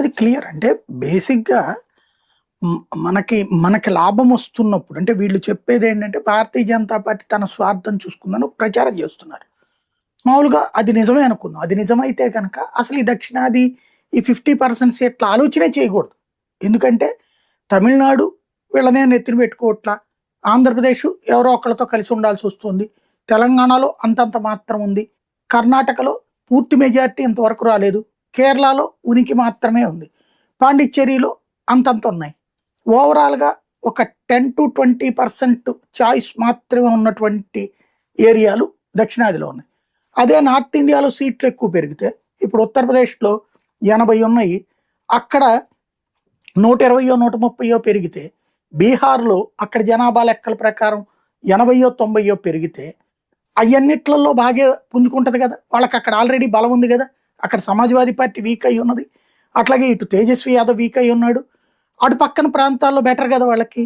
అది క్లియర్. అంటే బేసిక్‌గా మనకి మనకి లాభం వస్తున్నప్పుడు అంటే వీళ్ళు చెప్పేదేంటంటే భారతీయ జనతా పార్టీ తన స్వార్థం చూసుకుందని ఒక ప్రచారం చేస్తున్నారు. మామూలుగా అది నిజమే అనుకుందాం. అది నిజమైతే గనక అసలు ఈ దక్షిణాది ఈ 50% సీట్ల ఆలోచనే చేయకూడదు. ఎందుకంటే తమిళనాడు వీళ్ళనే నెత్తిన పెట్టుకోవట్లా. ఆంధ్రప్రదేశ్ ఎవరో ఒకళ్ళతో కలిసి ఉండాల్సొస్తుంది. తెలంగాణలో అంతంత మాత్రం ఉంది. కర్ణాటకలో పూర్తి మెజారిటీ ఇంతవరకు రాలేదు. కేరళలో ఉనికి మాత్రమే ఉంది. పాండిచ్చేరిలో అంతంత ఉన్నాయి. ఓవరాల్‌గా ఒక 10-20% చాయిస్ మాత్రమే ఉన్నటువంటి ఏరియాలు దక్షిణాదిలో ఉన్నాయి. అదే నార్త్ ఇండియాలో సీట్లు ఎక్కువ పెరిగితే ఇప్పుడు ఉత్తరప్రదేశ్‌లో 80 ఉన్నాయి. అక్కడ 120 130 పెరిగితే బీహార్‌లో అక్కడ జనాభా లెక్కల ప్రకారం 80 90 పెరిగితే అయన్నిట్లలో బాగా పుంజుకుంటది కదా! వాళ్ళకక్కడ ఆల్రెడీ బలం ఉంది గదా! అక్కడ సమాజ్‌వాదీ పార్టీ వీక్ అయ్యి ఉన్నది. అట్లాగే ఇటు తేజస్వి యాదవ్ వీక్ అయ్యి ఉన్నాడు. అటు పక్కన ప్రాంతాల్లో బెటర్ గదా వాళ్ళకి.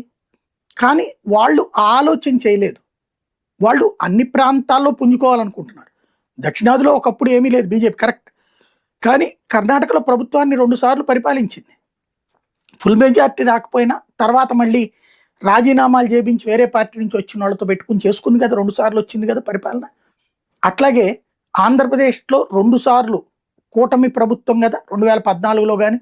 కానీ వాళ్ళు ఆలోచన చేయలేదు. వాళ్ళు అన్ని ప్రాంతాల్లో పుంజుకోవాలనుకుంటున్నారు. దక్షిణాదిలో ఒకప్పుడు ఏమీ లేదు బీజేపీ కరెక్ట్. కానీ కర్ణాటకలో ప్రభుత్వాన్ని 2 సార్లు పరిపాలించింది. ఫుల్ మెజారిటీ రాకపోయినా తర్వాత మళ్ళీ రాజీనామాలు చేపించి వేరే పార్టీ నుంచి వచ్చిన వాళ్ళతో పెట్టుకొని చేసుకుంది కదా! 2 సార్లు వచ్చింది కదా పరిపాలన. అట్లాగే ఆంధ్రప్రదేశ్‌లో 2 సార్లు కూటమి ప్రభుత్వం గదా! 2014లో గాని